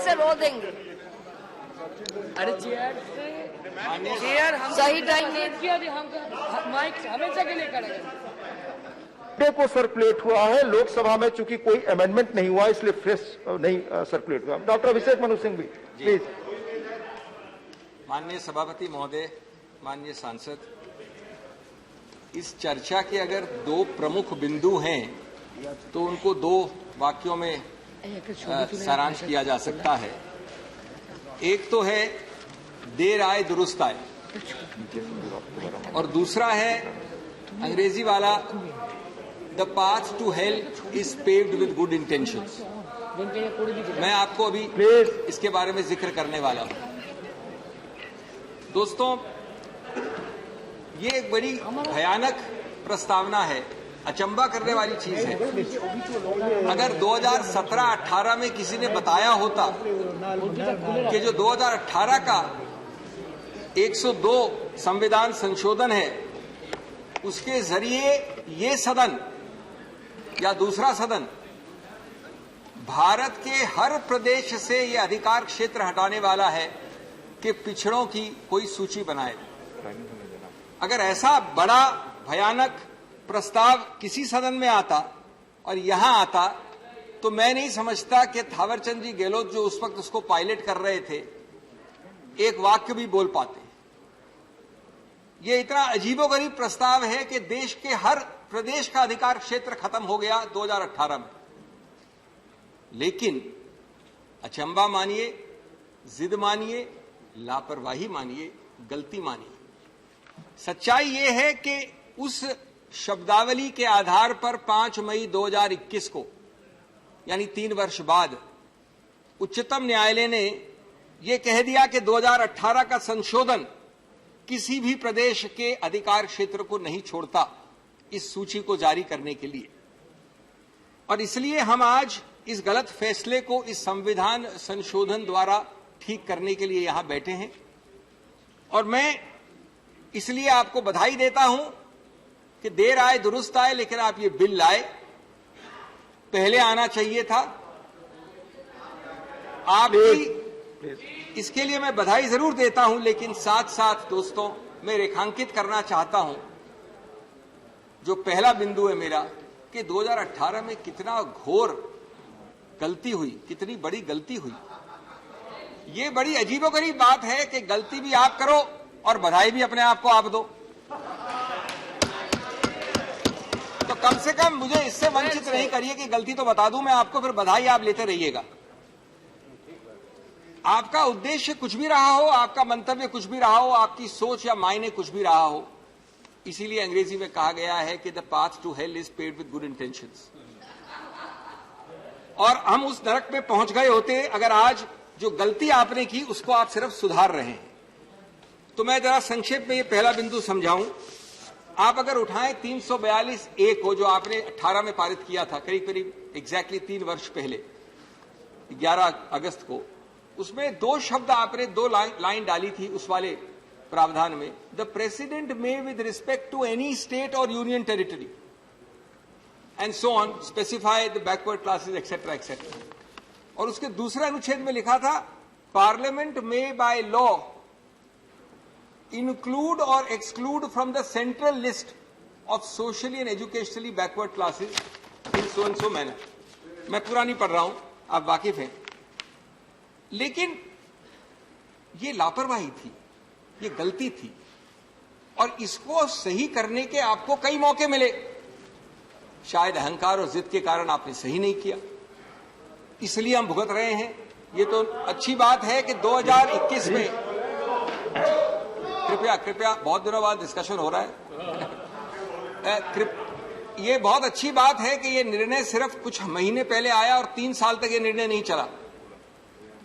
से रो देंगे। अरे चेयर हम सही टाइम नहीं किया, हम माइक हमेशा के लिए करेंगे। को सर्कुलेट हुआ है लोकसभा में, चूंकि कोई अमेंडमेंट नहीं हुआ इसलिए फ्रेश नहीं सर्कुलेट हुआ। डॉक्टर अभिषेक मनु सिंह भी प्लीज। माननीय सभापति महोदय, माननीय सांसद, इस चर्चा के अगर दो प्रमुख बिंदु हैं तो उनको दो वाक्यों में सारांश किया जा सकता है। एक तो है देर आए दुरुस्त आए, और दूसरा है अंग्रेजी वाला the path to hell is paved with good intentions. मैं आपको अभी इसके बारे में जिक्र करने वाला हूं। दोस्तों, ये एक बड़ी भयानक प्रस्तावना है, अचंभा करने वाली चीज है। अगर 2017-18 में किसी ने बताया होता कि जो 2018 का 102 संविधान संशोधन है उसके जरिए ये सदन या दूसरा सदन भारत के हर प्रदेश से ये अधिकार क्षेत्र हटाने वाला है कि पिछड़ों की कोई सूची बनाए, अगर ऐसा बड़ा भयानक प्रस्ताव किसी सदन में आता और यहां आता तो मैं नहीं समझता कि थावरचंद जी गहलोत जो उस वक्त उसको पायलट कर रहे थे एक वाक्य भी बोल पाते। ये इतना अजीबोगरीब प्रस्ताव है कि देश के हर प्रदेश का अधिकार क्षेत्र खत्म हो गया 2018 में। लेकिन अचंबा मानिए, जिद मानिए, लापरवाही मानिए, गलती मानिए, सच्चाई ये है कि उस शब्दावली के आधार पर 5 मई 2021 को यानी 3 वर्ष बाद उच्चतम न्यायालय ने यह कह दिया कि 2018 का संशोधन किसी भी प्रदेश के अधिकार क्षेत्र को नहीं छोड़ता इस सूची को जारी करने के लिए। और इसलिए हम आज इस गलत फैसले को इस संविधान संशोधन द्वारा ठीक करने के लिए यहां बैठे हैं। और मैं इसलिए आपको बधाई देता हूं कि देर आए दुरुस्त आए, लेकिन आप ये बिल लाए, पहले आना चाहिए था। आपकी इसके लिए मैं बधाई जरूर देता हूं, लेकिन साथ साथ दोस्तों मैं रेखांकित करना चाहता हूं जो पहला बिंदु है मेरा कि 2018 में कितना घोर गलती हुई, कितनी बड़ी गलती हुई। ये बड़ी अजीबोगरीब बात है कि गलती भी आप करो और बधाई भी अपने आप को आप दो। तो कम से कम मुझे इससे वंचित नहीं करिए कि गलती तो बता दूं मैं आपको, फिर बधाई आप लेते रहिएगा। आपका उद्देश्य कुछ भी रहा हो, आपका मंतव्य कुछ भी रहा हो, आपकी सोच या मायने कुछ भी रहा हो, इसीलिए अंग्रेजी में कहा गया है कि the path to hell is paved with good intentions. और हम उस नरक में पहुंच गए होते अगर आज जो गलती आपने की उसको आप सिर्फ सुधार रहे हैं। तो मैं जरा संक्षेप में ये पहला बिंदु समझाऊं। आप अगर उठाएं 342(a) को जो आपने 18 में पारित किया था, करीब करीब एग्जैक्टली 3 वर्ष पहले 11 अगस्त को, उसमें 2 शब्द आपने 2 लाइन डाली थी उस वाले प्रावधान में, the president may with respect to any state और union territory and so on specify the backward classes etcetera etcetera. और उसके दूसरे अनुच्छेद में लिखा था पार्लियामेंट में by law include or exclude from the central list of socially and educationally backward classes in so and so manner। मैं पूरा नहीं पढ़ रहा हूं, आप वाकिफ हैं। लेकिन ये लापरवाही थी, ये गलती थी, और इसको सही करने के आपको कई मौके मिले। शायद अहंकार और जिद के कारण आपने सही नहीं किया, इसलिए हम भुगत रहे हैं। ये तो अच्छी बात है कि 2021 में कृपया बहुत दिनों बाद डिस्कशन हो रहा है। ये बहुत अच्छी बात है कि ये निर्णय सिर्फ कुछ महीने पहले आया और 3 साल तक ये निर्णय नहीं चला,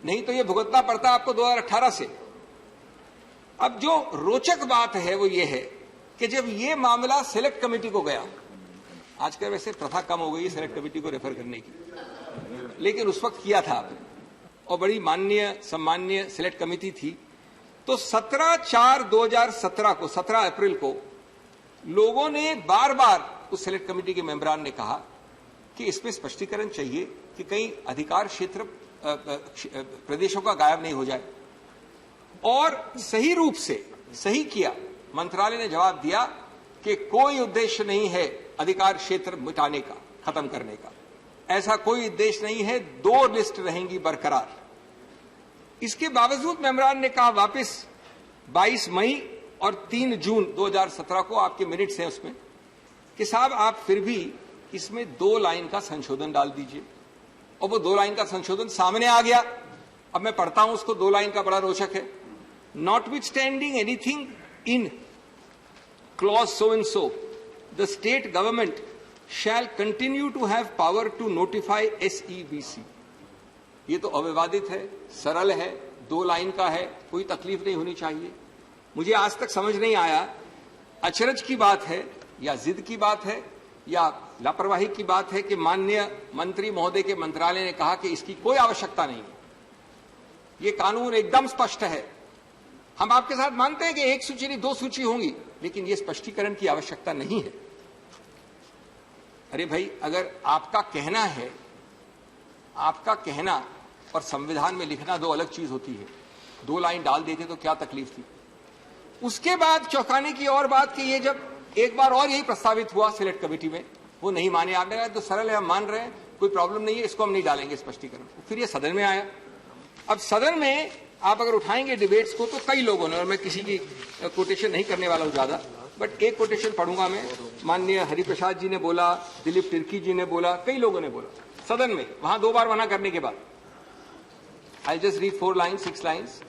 नहीं तो ये भुगतना पड़ता आपको 2018 से। अब जो रोचक बात है वो ये है कि जब ये मामला सिलेक्ट कमेटी को गया, आजकल वैसे प्रथा कम हो गई है सिलेक्ट कमेटी को रेफर करने की, लेकिन उस वक्त किया था आपने, और बड़ी माननीय सम्माननीय सिलेक्ट कमेटी थी। तो 17/4/2017 को, 17 अप्रैल को लोगों ने बार बार उस सिलेक्ट कमेटी के मेंबरान ने कहा कि इसमें स्पष्टीकरण चाहिए कि कहीं अधिकार क्षेत्र प्रदेशों का गायब नहीं हो जाए। और सही रूप से सही किया, मंत्रालय ने जवाब दिया कि कोई उद्देश्य नहीं है अधिकार क्षेत्र मिटाने का, खत्म करने का, ऐसा कोई उद्देश्य नहीं है, 2 लिस्ट रहेंगी बरकरार। इसके बावजूद मेमरान ने कहा वापस 22 मई और 3 जून 2017 को, आपके मिनट्स हैं उसमें, कि साहब आप फिर भी इसमें 2 लाइन का संशोधन डाल दीजिए। और वो 2 लाइन का संशोधन सामने आ गया। अब मैं पढ़ता हूं उसको, 2 लाइन का बड़ा रोचक है। Notwithstanding anything in clause so and so, the state government shall continue to have power to notify SEBC। ये तो अविवादित है, सरल है, 2 लाइन का है, कोई तकलीफ नहीं होनी चाहिए। मुझे आज तक समझ नहीं आया अचरज की बात है या जिद की बात है या लापरवाही की बात है कि माननीय मंत्री महोदय के मंत्रालय ने कहा कि इसकी कोई आवश्यकता नहीं है। ये कानून एकदम स्पष्ट है। हम आपके साथ मानते हैं कि 1 सूची नहीं 2 सूची होंगी, लेकिन ये स्पष्टीकरण की आवश्यकता नहीं है। अरे भाई, अगर आपका कहना है, आपका कहना और संविधान में लिखना 2 अलग चीज होती है। 2 लाइन डाल देते तो क्या तकलीफ थी। उसके बाद चौंकाने की और बात कि ये जब एक बार और यही प्रस्तावित हुआ सिलेक्ट कमेटी में, वो नहीं माने। आपने कहा तो सरल है, हम मान रहे हैं, कोई प्रॉब्लम नहीं है, इसको हम नहीं डालेंगे स्पष्टीकरण। फिर ये सदन में आया। अब सदन में आप अगर उठाएंगे डिबेट्स को तो कई लोगों ने, और मैं किसी की कोटेशन नहीं करने वाला हूं ज्यादा, बट एक कोटेशन पढ़ूंगा मैं। माननीय हरिप्रसाद जी ने बोला, दिलीप तिर्की जी ने बोला, कई लोगों ने बोला सदन में, वहां 2 बार मना करने के बाद। I just read 4 lines 6 lines.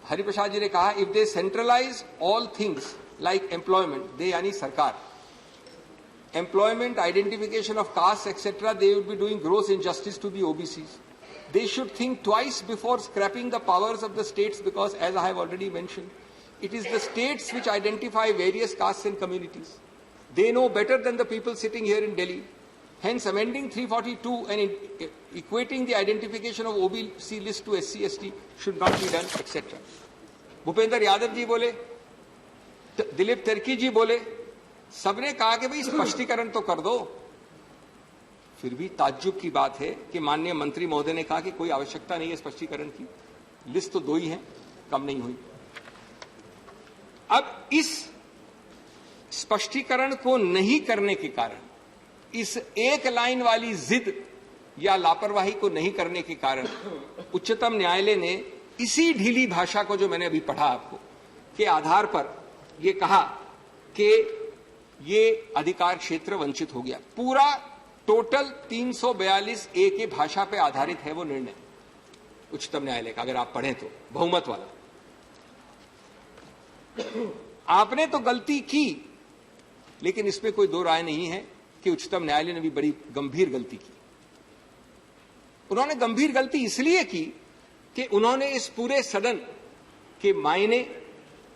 Hariprasad ji ने कहा, if they centralise all things like employment, they यानी सरकार, employment, identification of caste etcetera, they would be doing gross injustice to the OBCs. They should think twice before scrapping the powers of the states because, as I have already mentioned, it is the states which identify various castes and communities. They know better than the people sitting here in Delhi. Hence, amending 342 and equating the identification of OBC list to SC/ST should not be done, etc. Bhupender Yadav ji बोले, दिलीप तिर्की जी बोले, सबने कहा कि भाई स्पष्टीकरण तो कर दो। फिर भी ताज्जुब की बात है कि माननीय मंत्री महोदय ने कहा कि कोई आवश्यकता नहीं है स्पष्टीकरण की, लिस्ट तो 2 ही है, कम नहीं हुई। अब इस स्पष्टीकरण को नहीं करने के कारण, इस 1 लाइन वाली जिद या लापरवाही को नहीं करने के कारण, उच्चतम न्यायालय ने इसी ढीली भाषा को जो मैंने अभी पढ़ा आपको के आधार पर यह कहा कि ये अधिकार क्षेत्र वंचित हो गया। पूरा टोटल 342A के भाषा पे आधारित है वो निर्णय उच्चतम न्यायालय का, अगर आप पढ़ें तो, बहुमत वाला। आपने तो गलती की, लेकिन इसमें कोई 2 राय नहीं है कि उच्चतम न्यायालय ने भी बड़ी गंभीर गलती की। उन्होंने गंभीर गलती इसलिए की कि उन्होंने इस पूरे सदन के मायने,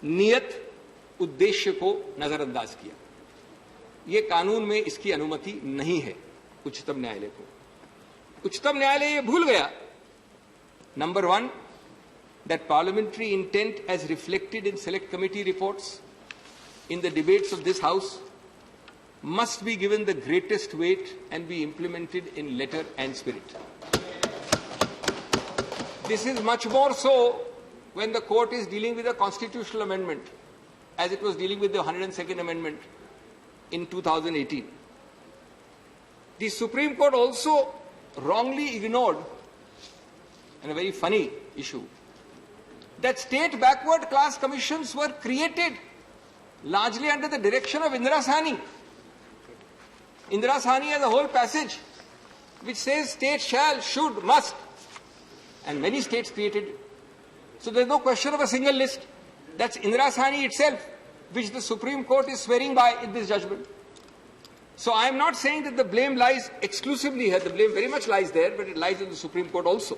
नियत, उद्देश्य को नजरअंदाज किया। ये कानून में इसकी अनुमति नहीं है उच्चतम न्यायालय को। उच्चतम न्यायालय ये भूल गया, number 1, that parliamentary intent as reflected in select committee reports in the debates of this house must be given the greatest weight and be implemented in letter and spirit. This is much more so when the court is dealing with a constitutional amendment, as it was dealing with the 102nd amendment in 2018. The Supreme Court also wrongly ignored, and a very funny issue, that state backward class commissions were created largely under the direction of Indira Sahni. Indira Sahni has a whole passage which says state shall, should, must, and many states created. So there is no question of a single list. That's Indira Sahni itself, which the Supreme Court is swearing by in this judgment. So I am not saying that the blame lies exclusively here. The blame very much lies there, but it lies in the Supreme Court also.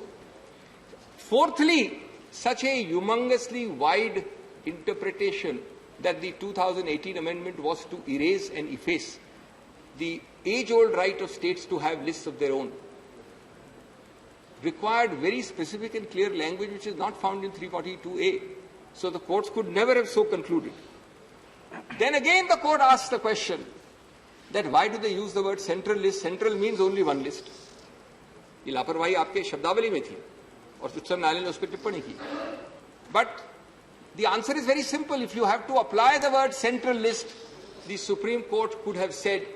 Fourthly, such a humongously wide interpretation that the 2018 amendment was to erase and efface the age-old right of states to have lists of their own required very specific and clear language which is not found in 342A. So the courts could never have so concluded. Then again the court asks the question that why do they use the word central list? Central means only one list. ये लापरवाही आपके शब्दावली में थी। और उच्चतम न्यायालय ने उस पर टिप्पणी की। But the answer is very simple, if you have to apply the word central list, the supreme court could have said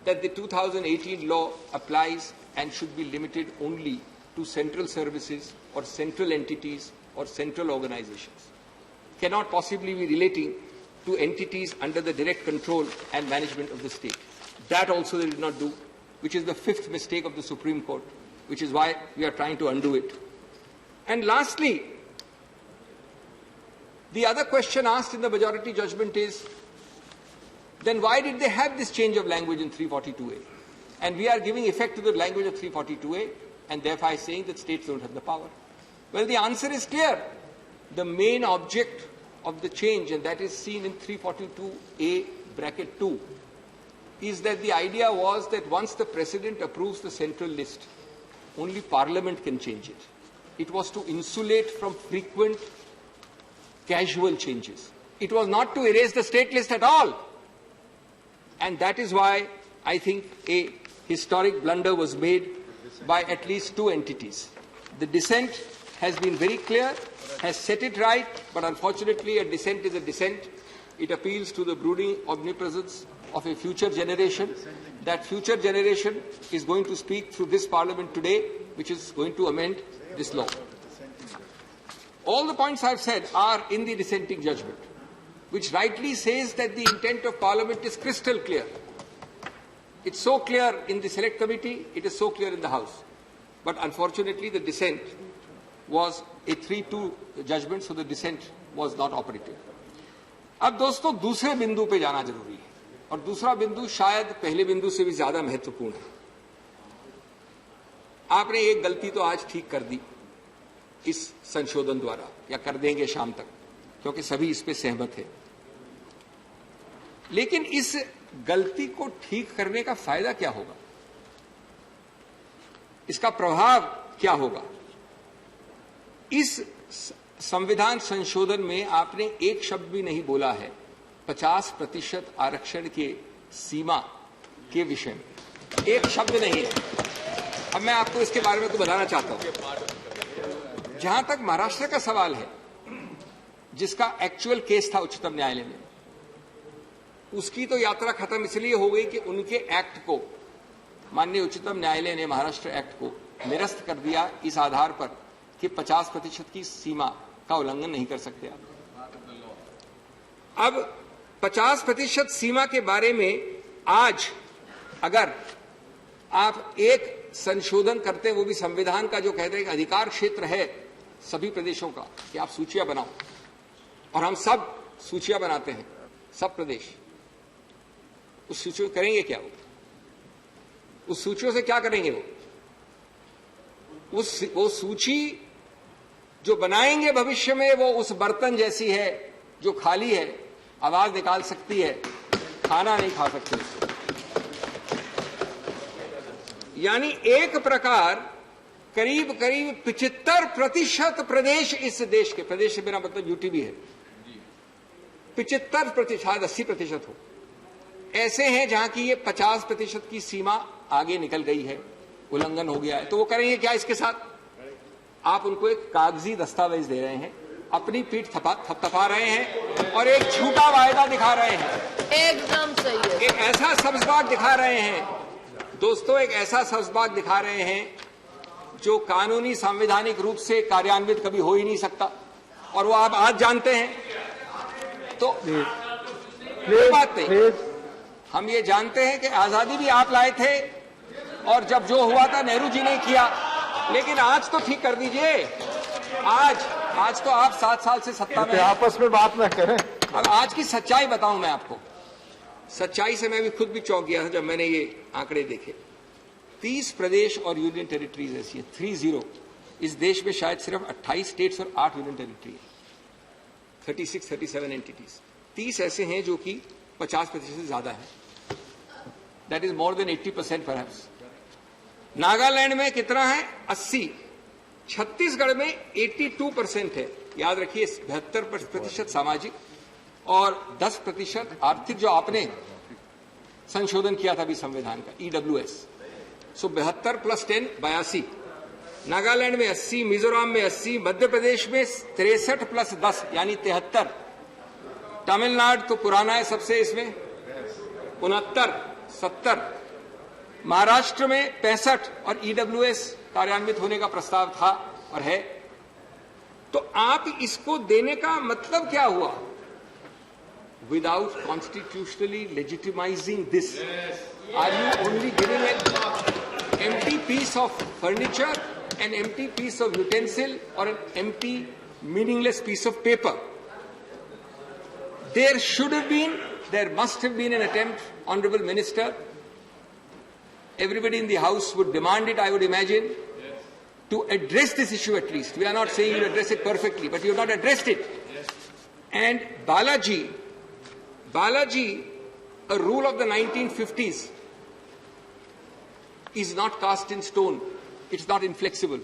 that the 2018 law applies and should be limited only to central services or central entities or central organizations. Cannot possibly be relating to entities under the direct control and management of the state. That also they did not do, which is the fifth mistake of the Supreme Court, which is why we are trying to undo it. And lastly, the other question asked in the majority judgment is, then why did they have this change of language in 342A? And we are giving effect to the language of 342A, and therefore saying that states don't have the power. Well, the answer is clear. The main object of the change, and that is seen in 342A bracket 2, is that the idea was that once the President approves the central list, only Parliament can change it. It was to insulate from frequent casual changes. It was not to erase the state list at all. And that is why I think a historic blunder was made by at least two entities. The dissent has been very clear, has set it right, but unfortunately a dissent is a dissent. It appeals to the brooding omnipresence of a future generation. That future generation is going to speak through this Parliament today, which is going to amend this law. All the points I have said are in the dissenting judgment, which rightly says that the intent of Parliament is crystal clear. It's so clear in the Select Committee, it is so clear in the House. But unfortunately, the dissent was a 3-2 judgment, so the dissent was not operative. अब दोस्तों दूसरे बिंदु पे जाना जरूरी है, और दूसरा बिंदु शायद पहले बिंदु से भी ज्यादा महत्वपूर्ण है। आपने एक गलती तो आज ठीक कर दी इस संशोधन द्वारा, या कर देंगे शाम तक, क्योंकि सभी इस पे सहमत हैं। लेकिन इस गलती को ठीक करने का फायदा क्या होगा, इसका प्रभाव क्या होगा? इस संविधान संशोधन में आपने एक शब्द भी नहीं बोला है 50% आरक्षण के सीमा के विषय में, एक शब्द नहीं है। अब मैं आपको इसके बारे में तो बताना चाहता हूं। जहां तक महाराष्ट्र का सवाल है, जिसका एक्चुअल केस था उच्चतम न्यायालय में, उसकी तो यात्रा खत्म इसलिए हो गई कि उनके एक्ट को माननीय उच्चतम न्यायालय ने, महाराष्ट्र एक्ट को निरस्त कर दिया इस आधार पर कि 50% की सीमा का उल्लंघन नहीं कर सकते आप। अब 50% सीमा के बारे में आज अगर आप एक संशोधन करते हैं, वो भी संविधान का जो कहते हैं कि अधिकार क्षेत्र है सभी प्रदेशों का कि आप सूचियां बनाओ, और हम सब सूचियां बनाते हैं, सब प्रदेश, उस सूचियों करेंगे क्या? उस सूचियों से क्या करेंगे? वो सूची जो बनाएंगे भविष्य में, वो उस बर्तन जैसी है जो खाली है, आवाज निकाल सकती है, खाना नहीं खा सकते उसको। यानी एक प्रकार करीब करीब 75% प्रदेश इस देश के, प्रदेश से मेरा मतलब यूटी भी है, 75%, शायद 80% हो, ऐसे हैं जहां की ये 50% की सीमा आगे निकल गई है, उल्लंघन हो गया है। तो वो करेंगे क्या इसके साथ? आप उनको एक कागजी दस्तावेज दे रहे हैं, अपनी पीठ थपथपा रहे हैं और एक झूठा वायदा दिखा रहे हैं। एकदम सही है। एक ऐसा सब्जबाग दिखा रहे हैं दोस्तों, एक ऐसा सब्जबाग दिखा रहे हैं जो कानूनी संवैधानिक रूप से कार्यान्वित कभी हो ही नहीं सकता, और वो आप आज जानते हैं। तो कोई बात नहीं, हम ये जानते हैं कि आजादी भी आप लाए थे, और जब जो हुआ था नेहरू जी ने किया, लेकिन आज तो ठीक कर दीजिए। आज तो आप 7 साल से सत्ता में, आपस में बात न करें। अब आज की सच्चाई बताऊं मैं आपको, सच्चाई से मैं भी खुद भी चौंक गया था जब मैंने ये आंकड़े देखे। 30 प्रदेश और यूनियन टेरिटरीज ऐसी है, 30। इस देश में शायद सिर्फ 28 स्टेट्स और 8 यूनियन टेरिटरी है, 36-37 एंटिटीज। 30 ऐसे हैं जो कि 50% से ज्यादा है, that is more than 80% perhaps. Nagaland में कितना है? 80। छत्तीसगढ़ में 82% है, याद रखिए। 72% सामाजिक और 10% आर्थिक, जो आपने संशोधन किया था अभी संविधान का, EWS। सो 72 + 10 82। नागालैंड में 80, मिजोरम में 80, मध्य प्रदेश में 63 प्लस 10 यानी 73, तमिलनाडु तो पुराना है सबसे, इसमें 69, 70, महाराष्ट्र में 65 और ईडब्ल्यूएस कार्यान्वित होने का प्रस्ताव था और है। तो आप इसको देने का मतलब क्या हुआ? Without constitutionally legitimising this, are you only giving an empty piece of furniture, an empty piece of utensil or an empty meaningless piece of paper? There must have been an attempt, Honorable Minister. Everybody in the House would demand it, I would imagine, to address this issue at least. We are not saying you address it perfectly, but you have not addressed it. And Balaji, a rule of the 1950s, is not cast in stone. It's not inflexible.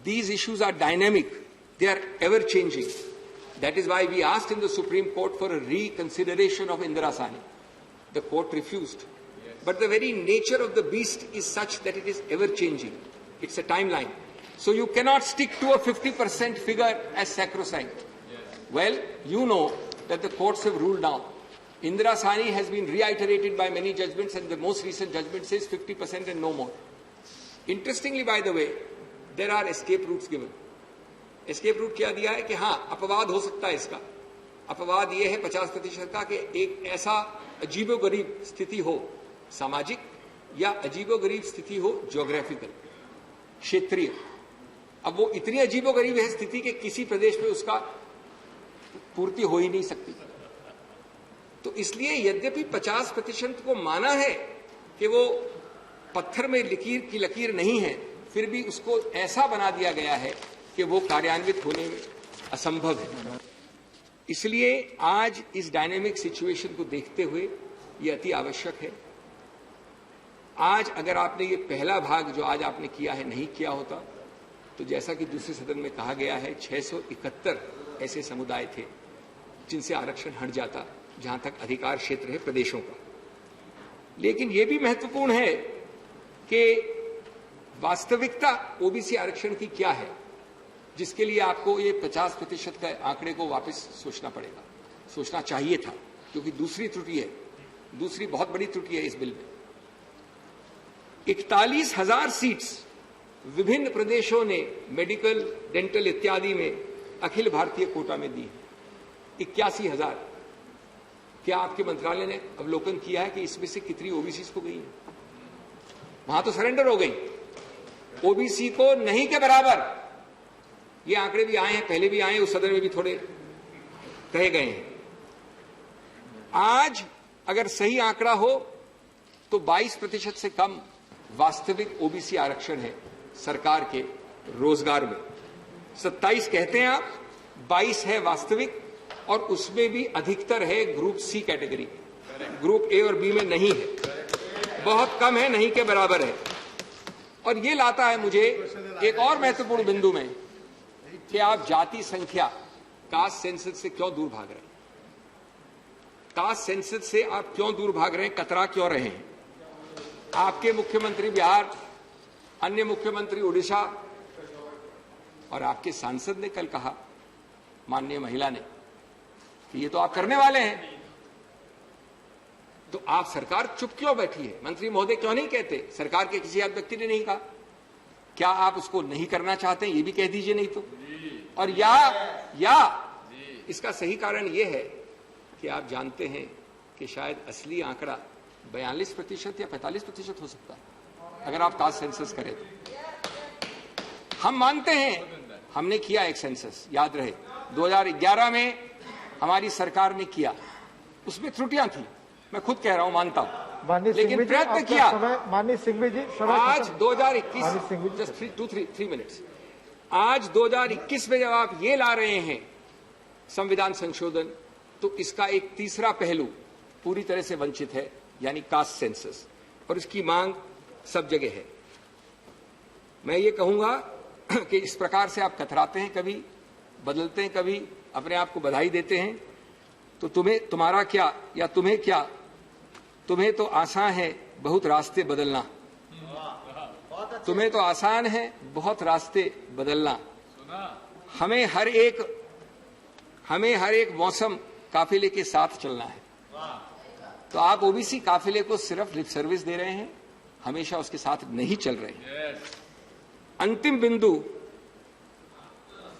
These issues are dynamic. They are ever changing. That is why we asked in the Supreme Court for a reconsideration of Indira Sahni. The court refused. But the very nature of the beast is such that it is ever changing. It's a timeline. So you cannot stick to a 50% figure as sacrosanct. Well, you know that the courts have ruled now. Indira Sahni has been reiterated by many judgments, and the most recent judgment says 50% and no more. Interestingly, by the way, there are escape routes given. Escape route क्या दिया है कि हाँ, अपवाद हो सकता है इसका. अपवाद ये है 50% का कि एक ऐसा अजीबोगरीब स्थिति हो सामाजिक, या अजीबोगरीब स्थिति हो ज्योग्राफिकल, क्षेत्रीय. अब वो इतनी अजीबोगरीब है स्थिति कि किसी प्रदेश में उसका पूर्ति हो ही नहीं सकती. तो इसलिए यद्यपि 50% को माना है कि वो पत्थर में लकीर की लकीर नहीं है, फिर भी उसको ऐसा बना दिया गया है कि वो कार्यान्वित होने में असंभव है. इसलिए आज इस डायनेमिक सिचुएशन को देखते हुए ये अति आवश्यक है. आज अगर आपने ये पहला भाग जो आज आपने किया है नहीं किया होता, तो जैसा कि दूसरे सदन में कहा गया है 671 ऐसे समुदाय थे जिनसे आरक्षण हट जाता, जहां तक अधिकार क्षेत्र है प्रदेशों का. लेकिन यह भी महत्वपूर्ण है कि वास्तविकता ओबीसी आरक्षण की क्या है, जिसके लिए आपको ये 50% का आंकड़े को वापस सोचना पड़ेगा, सोचना चाहिए था, क्योंकि दूसरी त्रुटि है, दूसरी बहुत बड़ी त्रुटि है इस बिल में. 41,000 सीट्स विभिन्न प्रदेशों ने मेडिकल, डेंटल इत्यादि में अखिल भारतीय कोटा में दी. 81,000. क्या आपके मंत्रालय ने अवलोकन किया है कि इसमें से कितनी ओबीसी को गई है? वहां तो सरेंडर हो गई. ओबीसी को नहीं के बराबर ये आंकड़े भी आए हैं, पहले भी आए हैं, उस सदन में भी थोड़े कहे गए हैं. आज अगर सही आंकड़ा हो तो 22% से कम वास्तविक ओबीसी आरक्षण है सरकार के रोजगार में. 27 कहते हैं आप, 22 है वास्तविक, और उसमें भी अधिकतर है group C category, group A और बी में नहीं है. बहुत कम है, नहीं के बराबर है. और ये लाता है मुझे एक और महत्वपूर्ण बिंदु में कि आप जाति संख्या, कास्ट सेंसस से क्यों दूर भाग रहे हैं. कास्ट सेंसस से आप क्यों दूर भाग रहे हैं, कतरा क्यों रहे हैं? आपके मुख्यमंत्री बिहार, अन्य मुख्यमंत्री उड़ीसा, और आपके सांसद ने कल कहा, माननीय महिला ने, कि ये तो आप करने वाले हैं. तो आप सरकार चुप क्यों बैठी है? मंत्री महोदय क्यों नहीं कहते? सरकार के किसी एक व्यक्ति ने नहीं कहा. क्या आप उसको नहीं करना चाहते हैं? ये भी कह दीजिए नहीं तो. और या इसका सही कारण यह है कि आप जानते हैं कि शायद असली आंकड़ा 42% या 45% हो सकता है अगर आप कास्ट सेंसस करें तो. हम मानते हैं, हमने किया एक सेंसस, याद रहे 2011 में हमारी सरकार ने किया, उसमें त्रुटियां थी, मैं खुद कह रहा हूं, मानता हूं, लेकिन प्रयत्न किया. माननीय सिंघवी जी, आज 2021, जस्ट 2-3 मिनट्स, आज 2021 में जब आप ये ला रहे हैं संविधान संशोधन, तो इसका एक तीसरा पहलू पूरी तरह से वंचित है, यानी कास्ट सेंसस, और इसकी मांग सब जगह है. मैं ये कहूंगा कि इस प्रकार से आप कतराते हैं, कभी बदलते हैं, कभी अपने आप को बधाई देते हैं, तो तुम्हारा क्या या तुम्हें क्या, तुम्हें तो आसान है बहुत रास्ते बदलना. तुम्हें तो आसान है बहुत रास्ते बदलना, हमें हर एक मौसम काफिले के साथ चलना है। तो आप ओबीसी काफिले को सिर्फ लिप सर्विस दे रहे हैं, हमेशा उसके साथ नहीं चल रहे हैं। अंतिम बिंदु,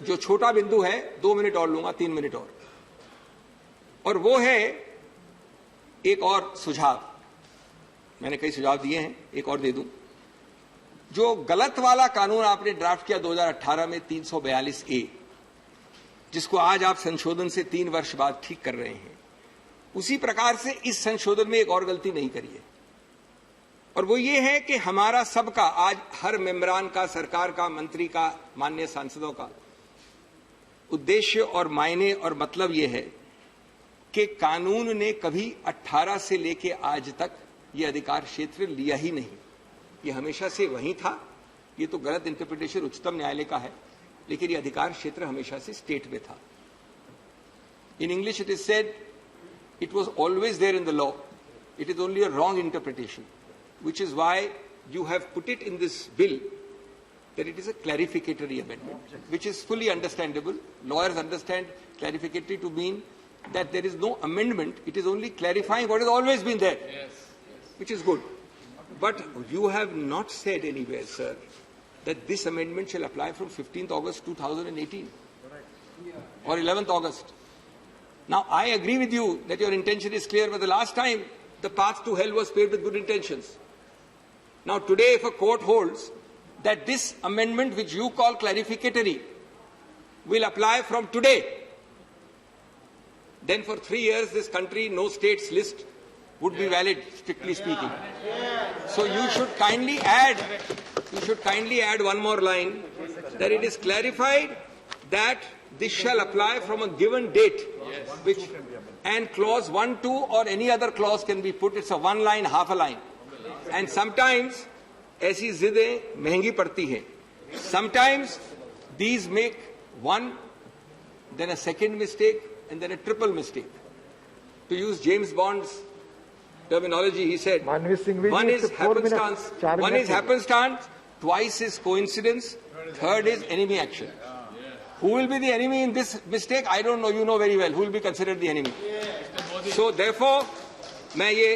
जो छोटा बिंदु है, 2 मिनट और लूंगा, 3 मिनट और वो है एक और सुझाव। मैंने कई सुझाव दिए हैं, एक और दे दूं। जो गलत वाला कानून आपने ड्राफ्ट किया 2018 में 342A, जिसको आज आप संशोधन से 3 वर्ष बाद ठीक कर रहे हैं, उसी प्रकार से इस संशोधन में एक और गलती नहीं करिए, और वो ये है कि हमारा सबका, आज हर मेंबरान का, सरकार का, मंत्री का, माननीय सांसदों का उद्देश्य और मायने और मतलब ये है कि कानून ने कभी 18 से लेके आज तक ये अधिकार क्षेत्र लिया ही नहीं। ये हमेशा से वहीं था। ये तो गलत इंटरप्रिटेशन उच्चतम न्यायालय का है, लेकिन ये अधिकार क्षेत्र हमेशा से स्टेट में था। In English it is said, it was always there in the law, it is only a wrong interpretation, which is why you have put it in this bill that it is a clarificatory amendment, which is fully understandable. Lawyers understand clarificatory to mean that there is no amendment, it is only clarifying what has always been there, which is good. But you have not said anywhere, sir, that this amendment shall apply from 15th August 2018 or 11th August. Now, I agree with you that your intention is clear, but the last time the path to hell was paved with good intentions. Now, today, if a court holds that this amendment, which you call clarificatory, will apply from today, then for 3 years, this country, no states list would be valid, strictly speaking. So you should kindly add one more line, that it is clarified that this shall apply from a given date, and clause 1, 2 or any other clause can be put. It's a 1 line, half a line. And sometimes ऐसी जिदें महंगी पड़ती हैं. Sometimes these make one, then a second mistake, and then a triple mistake. To use James Bond's terminology, he said, one is happenstance, twice is coincidence, third is enemy action. Who will be the enemy in this mistake? I don't know. You know very well who will be considered the enemy. So therefore, मैं ये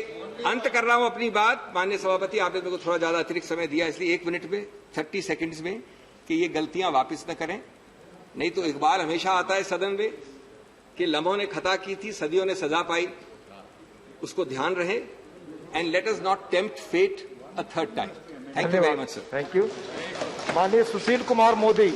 अंत कर रहा हूं अपनी बात. माननीय सभापति, आपने मेरे को थोड़ा ज्यादा अतिरिक्त समय दिया, इसलिए 1 मिनट में 30 सेकंड्स में कि ये गलतियां वापस न करें. नहीं तो इकबाल हमेशा आता है सदन में कि लम्हों ने खता की थी, सदियों ने सजा पाई. उसको ध्यान रहे. And let us not tempt fate a third time. Thank you very much sir. Thank you. माननीय सुशील कुमार मोदी.